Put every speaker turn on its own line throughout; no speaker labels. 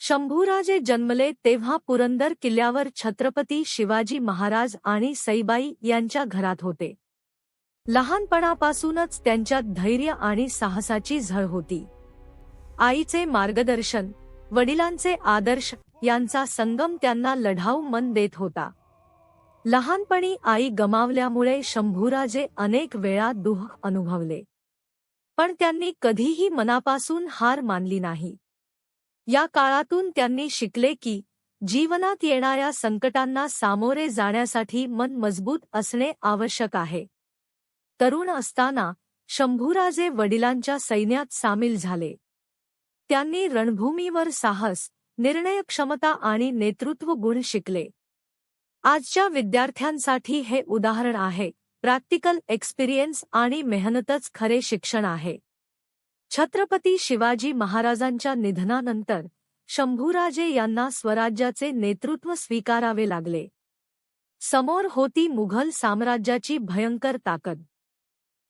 शंभूराजे जन्मले तेव्हा पुरंदर किल्ल्यावर छत्रपती शिवाजी महाराज आणि सईबाई यांच्या घरात होते. लहानपणापासूनच त्यांच्यात धैर्य आणि साहसाची झळ होती. आईचे मार्गदर्शन, वडिलांचे आदर्श यांचा संगम त्यांना लढाऊ मन देत होता. लहानपणी आई गमावल्यामुळे शंभूराजे अनेक वेळा दुःख अनुभवले, पण त्यांनी कधीही मनापासून हार मानली नाही. या काळातून त्यांनी शिकले की जीवनात येणाऱ्या संकटांना सामोरे जाण्यासाठी मन मजबूत असणे आवश्यक आहे. तरुण असताना शंभूराजे वडिलांच्या सैन्यात सामील झाले. त्यांनी रणभूमीवर साहस, निर्णयक्षमता आणि नेतृत्व गुण शिकले. आजच्या विद्यार्थ्यांसाठी हे उदाहरण आहे. प्रॅक्टिकल एक्सपिरियन्स आणि मेहनतच खरे शिक्षण आहे. छत्रपती शिवाजी महाराजांच्या निधनानंतर शंभूराजे यांना स्वराज्याचे नेतृत्व स्वीकारावे लागले. समोर होती मुघल साम्राज्याची भयंकर ताकद.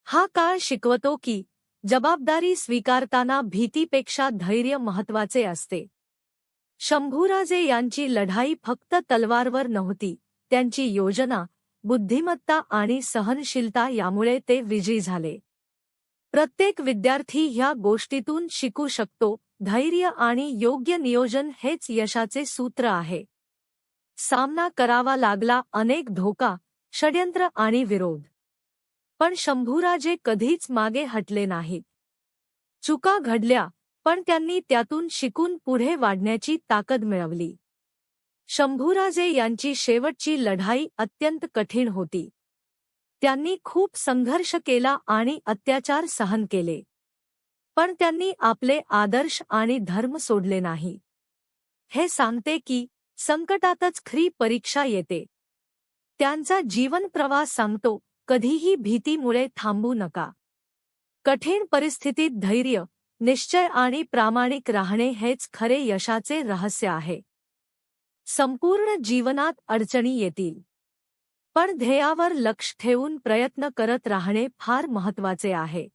हा काळ शिकवतो की जबाबदारी स्वीकारताना भीतीपेक्षा धैर्य महत्त्वाचे असते. शंभूराजे यांची लढाई फक्त तलवारवर नव्हती, त्यांची योजना, बुद्धिमत्ता आणि सहनशीलता यामुळे ते विजयी झाले. प्रत्येक विद्यार्थी ह्या गोष्टीतून शिकू शकतो. धैर्य आणि योग्य नियोजन हेच यशाचे सूत्र आहे. सामना करावा लागला अनेक धोका, षड्यंत्र आणि विरोध. पण शंभूराजे कधीच मागे हटले नाहीत. चुका घडल्या, पण त्यांनी त्यातून शिकून पुढे वाढण्याची ताकद मिळवली. शंभूराजे यांची शेवटची लढाई अत्यंत कठीण होती. त्यांनी खूप संघर्ष केला आणि अत्याचार सहन केले. पण त्यांनी आपले आदर्श आणि धर्म सोडले नाही. हे सांगते की संकटातच खरी परीक्षा येते. त्यांचा जीवन प्रवास सांगतो, कधीही भीतीमुळे थांबू नका. कठीण परिस्थितीत धैर्य, निश्चय आणि प्रामाणिक राहणे हेच खरे यशाचे रहस्य आहे. संपूर्ण जीवनात अडचणी येतील, पण ध्येयावर लक्ष ठेवून प्रयत्न करत राहणे फार महत्त्वाचे आहे.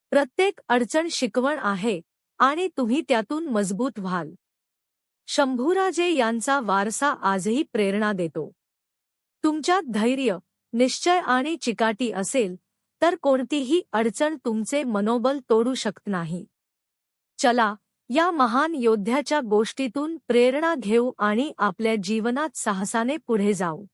प्रत्येक अडचण शिकवण आहे आणि तुम्ही त्यातून मजबूत व्हाल. शंभूराजे यांचा वारसा आजही प्रेरणा देतो. तुमच्यात धैर्य, निश्चय आणि चिकाटी असेल तर कोणतीही अडचण तुमचे मनोबल तोडू शकत नाही. चला, या महान योद्ध्याच्या गोष्टीतून प्रेरणा घेऊ आणि आपल्या जीवनात साहसाने पुढे जाऊ.